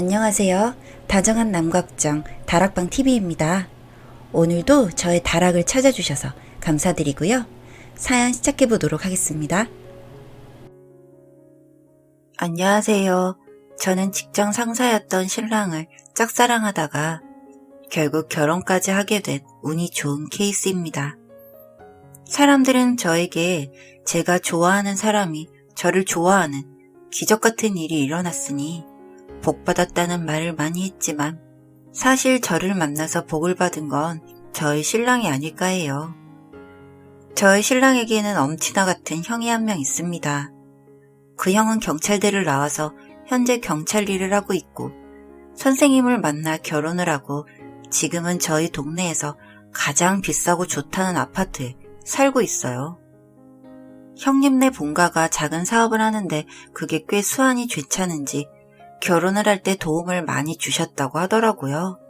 안녕하세요. 다정한 남걱정 다락방TV입니다. 오늘도 저의 다락을 찾아주셔서 감사드리고요. 사연 시작해보도록 하겠습니다. 안녕하세요. 저는 직장 상사였던 신랑을 짝사랑하다가 결국 결혼까지 하게 된 운이 좋은 케이스입니다. 사람들은 저에게 제가 좋아하는 사람이 저를 좋아하는 기적 같은 일이 일어났으니 복받았다는 말을 많이 했지만 사실 저를 만나서 복을 받은 건 저의 신랑이 아닐까 해요. 저의 신랑에게는 엄친아 같은 형이 한 명 있습니다. 그 형은 경찰대를 나와서 현재 경찰 일을 하고 있고 선생님을 만나 결혼을 하고 지금은 저희 동네에서 가장 비싸고 좋다는 아파트에 살고 있어요. 형님네 본가가 작은 사업을 하는데 그게 꽤 수완이 괜찮은지 결혼을 할 때 도움을 많이 주셨다고 하더라고요.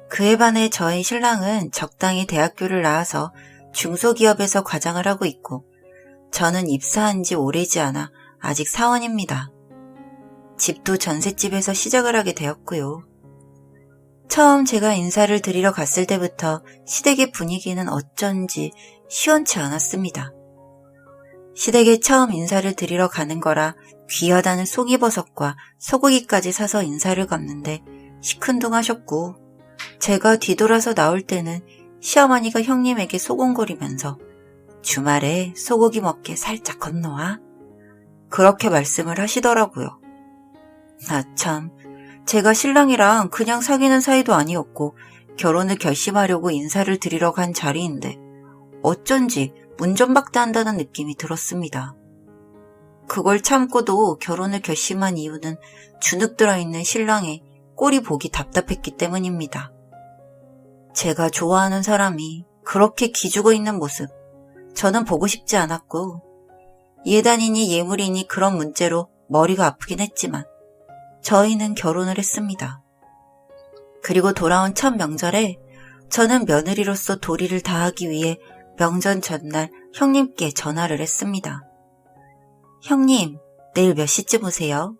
그에 반해 저희 신랑은 적당히 대학교를 나와서 중소기업에서 과장을 하고 있고 저는 입사한 지 오래지 않아 아직 사원입니다. 집도 전셋집에서 시작을 하게 되었고요. 처음 제가 인사를 드리러 갔을 때부터 시댁의 분위기는 어쩐지 시원치 않았습니다. 시댁에 처음 인사를 드리러 가는 거라 귀하다는 송이버섯과 소고기까지 사서 인사를 갔는데 시큰둥하셨고 제가 뒤돌아서 나올 때는 시어머니가 형님에게 소곤거리면서 주말에 소고기 먹게 살짝 건너와 그렇게 말씀을 하시더라고요. 나 참, 제가 신랑이랑 그냥 사귀는 사이도 아니었고 결혼을 결심하려고 인사를 드리러 간 자리인데 어쩐지 문전박대한다는 느낌이 들었습니다. 그걸 참고도 결혼을 결심한 이유는 주눅 들어있는 신랑의 꼴이 보기 답답했기 때문입니다. 제가 좋아하는 사람이 그렇게 기죽어 있는 모습, 저는 보고 싶지 않았고 예단이니 예물이니 그런 문제로 머리가 아프긴 했지만 저희는 결혼을 했습니다. 그리고 돌아온 첫 명절에 저는 며느리로서 도리를 다하기 위해 명절 전날 형님께 전화를 했습니다. 형님, 내일 몇 시쯤 오세요?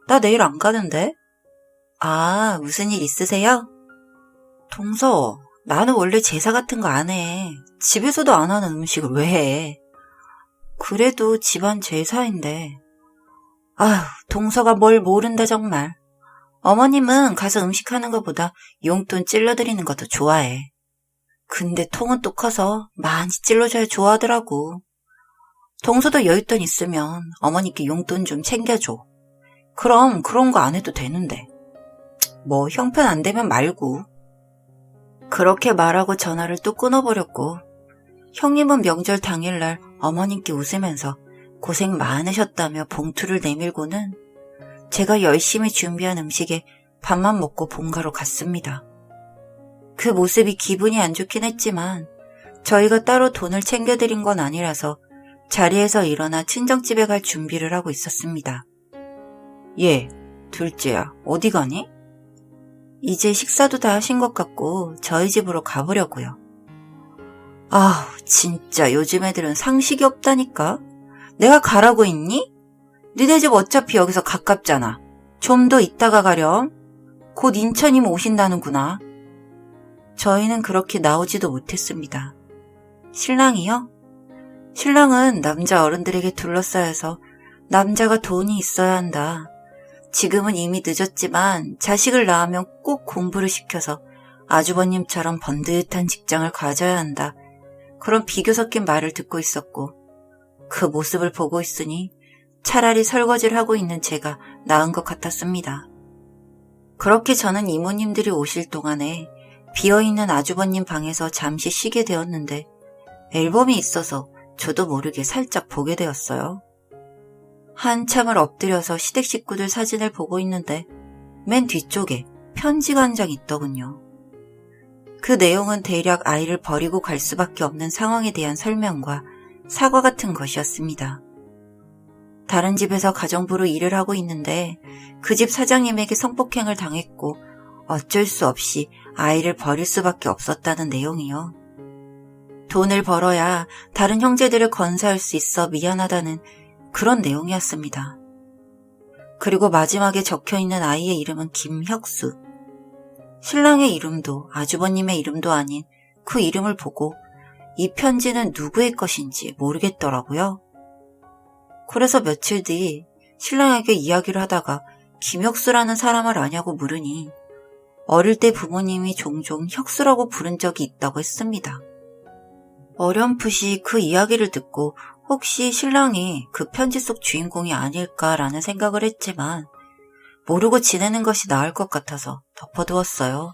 나 내일 안 가는데? 아, 무슨 일 있으세요? 동서, 나는 원래 제사 같은 거 안 해. 집에서도 안 하는 음식을 왜 해? 그래도 집안 제사인데. 아휴, 동서가 뭘 모른다 정말. 어머님은 가서 음식하는 것보다 용돈 찔러드리는 것도 좋아해. 근데 통은 또 커서 많이 찔러줘야 좋아하더라고. 동서도 여윳돈 있으면 어머니께 용돈 좀 챙겨줘. 그럼 그런 거 안 해도 되는데. 뭐 형편 안 되면 말고. 그렇게 말하고 전화를 또 끊어버렸고 형님은 명절 당일날 어머님께 웃으면서 고생 많으셨다며 봉투를 내밀고는 제가 열심히 준비한 음식에 밥만 먹고 본가로 갔습니다. 그 모습이 기분이 안 좋긴 했지만 저희가 따로 돈을 챙겨드린 건 아니라서 자리에서 일어나 친정집에 갈 준비를 하고 있었습니다. 예, 둘째야, 어디 가니? 이제 식사도 다 하신 것 같고 저희 집으로 가보려고요. 아우, 진짜 요즘 애들은 상식이 없다니까. 내가 가라고 했니? 니네 집 어차피 여기서 가깝잖아. 좀 더 이따가 가렴. 곧 인천이모 오신다는구나. 저희는 그렇게 나오지도 못했습니다. 신랑이요? 신랑은 남자 어른들에게 둘러싸여서 남자가 돈이 있어야 한다. 지금은 이미 늦었지만 자식을 낳으면 꼭 공부를 시켜서 아주버님처럼 번듯한 직장을 가져야 한다. 그런 비교 섞인 말을 듣고 있었고 그 모습을 보고 있으니 차라리 설거지를 하고 있는 제가 나은 것 같았습니다. 그렇게 저는 이모님들이 오실 동안에 비어있는 아주버님 방에서 잠시 쉬게 되었는데 앨범이 있어서 저도 모르게 살짝 보게 되었어요. 한참을 엎드려서 시댁 식구들 사진을 보고 있는데 맨 뒤쪽에 편지가 한 장 있더군요. 그 내용은 대략 아이를 버리고 갈 수밖에 없는 상황에 대한 설명과 사과 같은 것이었습니다. 다른 집에서 가정부로 일을 하고 있는데 그 집 사장님에게 성폭행을 당했고 어쩔 수 없이 아이를 버릴 수밖에 없었다는 내용이요. 돈을 벌어야 다른 형제들을 건사할 수 있어 미안하다는 그런 내용이었습니다. 그리고 마지막에 적혀있는 아이의 이름은 김혁수. 신랑의 이름도 아주버님의 이름도 아닌 그 이름을 보고 이 편지는 누구의 것인지 모르겠더라고요. 그래서 며칠 뒤 신랑에게 이야기를 하다가 김혁수라는 사람을 아냐고 물으니 어릴 때 부모님이 종종 혁수라고 부른 적이 있다고 했습니다. 어렴풋이 그 이야기를 듣고 혹시 신랑이 그 편지 속 주인공이 아닐까라는 생각을 했지만 모르고 지내는 것이 나을 것 같아서 덮어두었어요.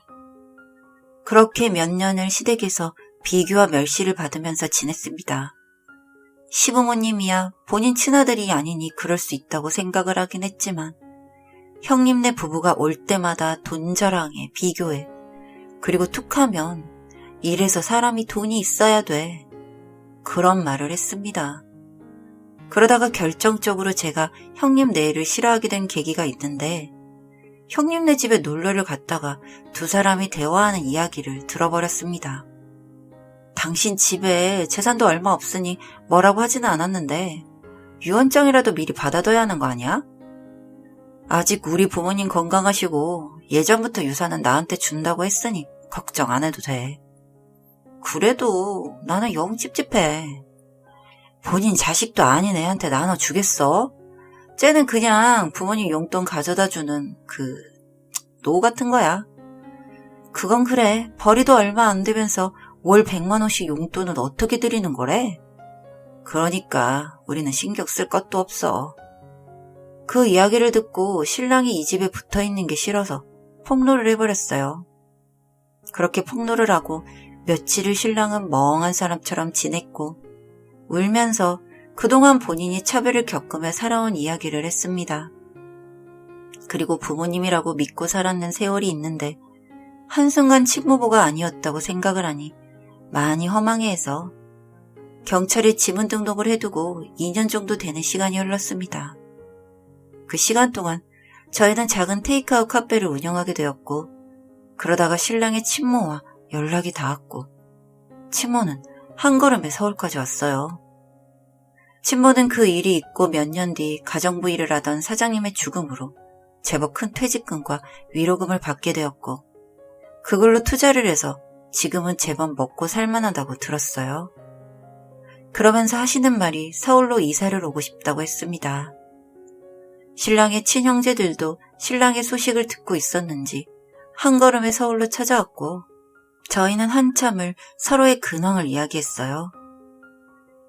그렇게 몇 년을 시댁에서 비교와 멸시를 받으면서 지냈습니다. 시부모님이야 본인 친아들이 아니니 그럴 수 있다고 생각을 하긴 했지만 형님네 부부가 올 때마다 돈 자랑에 비교해 그리고 툭하면 이래서 사람이 돈이 있어야 돼 그런 말을 했습니다. 그러다가 결정적으로 제가 형님네를 싫어하게 된 계기가 있는데 형님네 집에 놀러를 갔다가 두 사람이 대화하는 이야기를 들어버렸습니다. 당신 집에 재산도 얼마 없으니 뭐라고 하지는 않았는데 유언장이라도 미리 받아둬야 하는 거 아니야? 아직 우리 부모님 건강하시고 예전부터 유산은 나한테 준다고 했으니 걱정 안 해도 돼. 그래도 나는 영 찝찝해. 본인 자식도 아닌 애한테 나눠주겠어? 쟤는 그냥 부모님 용돈 가져다주는 노 같은 거야. 그건 그래. 벌이도 얼마 안 되면서 월 100만 원씩 용돈은 어떻게 드리는 거래? 그러니까 우리는 신경 쓸 것도 없어. 그 이야기를 듣고 신랑이 이 집에 붙어있는 게 싫어서 폭로를 해버렸어요. 그렇게 폭로를 하고 며칠을 신랑은 멍한 사람처럼 지냈고 울면서 그동안 본인이 차별을 겪으며 살아온 이야기를 했습니다. 그리고 부모님이라고 믿고 살았는 세월이 있는데 한순간 친모부가 아니었다고 생각을 하니 많이 허망해해서 경찰에 지문 등록을 해두고 2년 정도 되는 시간이 흘렀습니다. 그 시간 동안 저희는 작은 테이크아웃 카페를 운영하게 되었고 그러다가 신랑의 친모와 연락이 닿았고 친모는 한 걸음에 서울까지 왔어요. 친모는 그 일이 있고 몇 년 뒤 가정부 일을 하던 사장님의 죽음으로 제법 큰 퇴직금과 위로금을 받게 되었고 그걸로 투자를 해서 지금은 제법 먹고 살만하다고 들었어요. 그러면서 하시는 말이 서울로 이사를 오고 싶다고 했습니다. 신랑의 친형제들도 신랑의 소식을 듣고 있었는지 한 걸음에 서울로 찾아왔고 저희는 한참을 서로의 근황을 이야기했어요.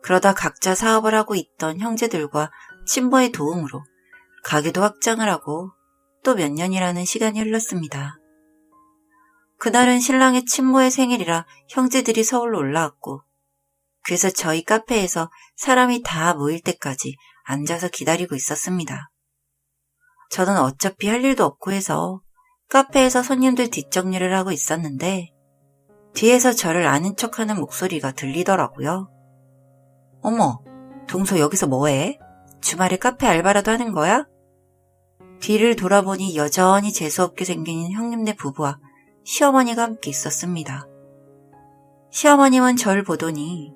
그러다 각자 사업을 하고 있던 형제들과 친모의 도움으로 가게도 확장을 하고 또 몇 년이라는 시간이 흘렀습니다. 그날은 신랑의 친모의 생일이라 형제들이 서울로 올라왔고 그래서 저희 카페에서 사람이 다 모일 때까지 앉아서 기다리고 있었습니다. 저는 어차피 할 일도 없고 해서 카페에서 손님들 뒷정리를 하고 있었는데 뒤에서 저를 아는 척하는 목소리가 들리더라고요. 어머, 동서 여기서 뭐해? 주말에 카페 알바라도 하는 거야? 뒤를 돌아보니 여전히 재수없게 생긴 형님네 부부와 시어머니가 함께 있었습니다. 시어머님은 절 보더니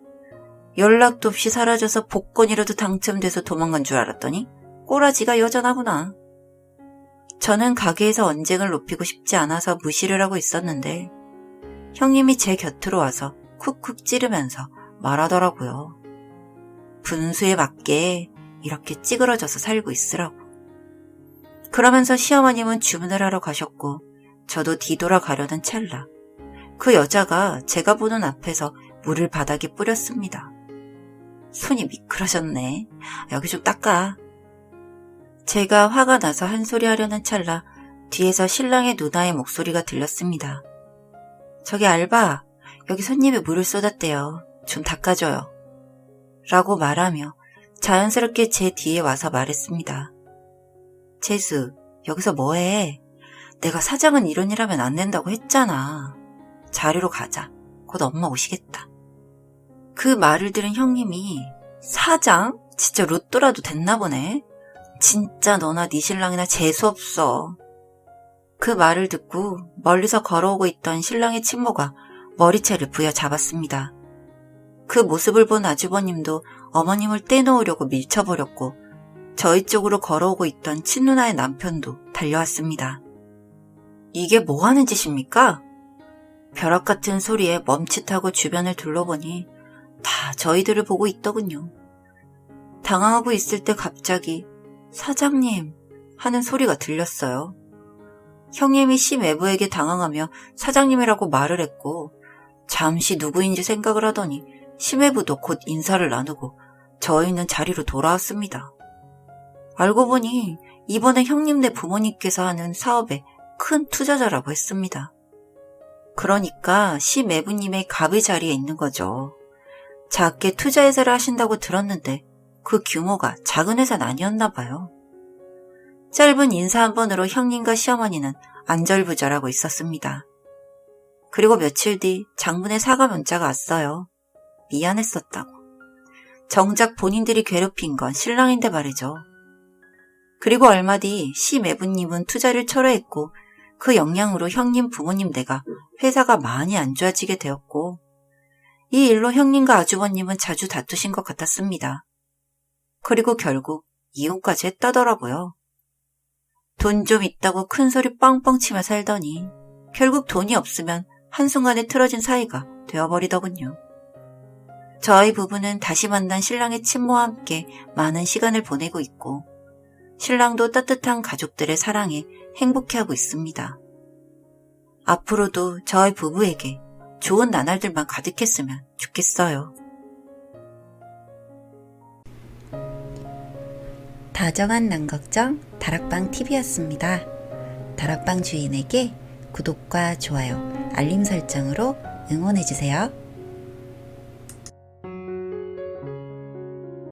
연락도 없이 사라져서 복권이라도 당첨돼서 도망간 줄 알았더니 꼬라지가 여전하구나. 저는 가게에서 언쟁을 높이고 싶지 않아서 무시를 하고 있었는데 형님이 제 곁으로 와서 쿡쿡 찌르면서 말하더라고요. 분수에 맞게 이렇게 찌그러져서 살고 있으라고. 그러면서 시어머님은 주문을 하러 가셨고 저도 뒤돌아가려는 찰나 그 여자가 제가 보는 앞에서 물을 바닥에 뿌렸습니다. 손이 미끄러졌네. 여기 좀 닦아. 제가 화가 나서 한 소리 하려는 찰나 뒤에서 신랑의 누나의 목소리가 들렸습니다. 저기 알바, 여기 손님이 물을 쏟았대요. 좀 닦아줘요. 라고 말하며 자연스럽게 제 뒤에 와서 말했습니다. 재수, 여기서 뭐해? 내가 사장은 이런 일 하면 안 된다고 했잖아. 자리로 가자. 곧 엄마 오시겠다. 그 말을 들은 형님이 사장? 진짜 로또라도 됐나 보네. 진짜 너나 네 신랑이나 재수없어. 그 말을 듣고 멀리서 걸어오고 있던 신랑의 친모가 머리채를 부여잡았습니다. 그 모습을 본 아주버님도 어머님을 떼놓으려고 밀쳐버렸고 저희 쪽으로 걸어오고 있던 친누나의 남편도 달려왔습니다. 이게 뭐 하는 짓입니까? 벼락 같은 소리에 멈칫하고 주변을 둘러보니 다 저희들을 보고 있더군요. 당황하고 있을 때 갑자기 사장님 하는 소리가 들렸어요. 형님이 시매부에게 당황하며 사장님이라고 말을 했고 잠시 누구인지 생각을 하더니 시매부도 곧 인사를 나누고 저희는 자리로 돌아왔습니다. 알고 보니 이번에 형님네 부모님께서 하는 사업에 큰 투자자라고 했습니다. 그러니까 시매부님의 갑의 자리에 있는 거죠. 작게 투자 회사를 하신다고 들었는데 그 규모가 작은 회사는 아니었나 봐요. 짧은 인사 한 번으로 형님과 시어머니는 안절부절하고 있었습니다. 그리고 며칠 뒤 장문의 사과 문자가 왔어요. 미안했었다고. 정작 본인들이 괴롭힌 건 신랑인데 말이죠. 그리고 얼마 뒤 시매부님은 투자를 철회했고 그 영향으로 형님 부모님 댁가 회사가 많이 안 좋아지게 되었고 이 일로 형님과 아주버님은 자주 다투신 것 같았습니다. 그리고 결국 이혼까지 했다더라고요. 돈 좀 있다고 큰 소리 뻥뻥 치며 살더니 결국 돈이 없으면 한순간에 틀어진 사이가 되어버리더군요. 저희 부부는 다시 만난 신랑의 친모와 함께 많은 시간을 보내고 있고 신랑도 따뜻한 가족들의 사랑에 행복해하고 있습니다. 앞으로도 저희 부부에게 좋은 나날들만 가득했으면 좋겠어요. 다정한 남걱정 다락방TV였습니다. 다락방 주인에게 구독과 좋아요, 알림 설정으로 응원해주세요.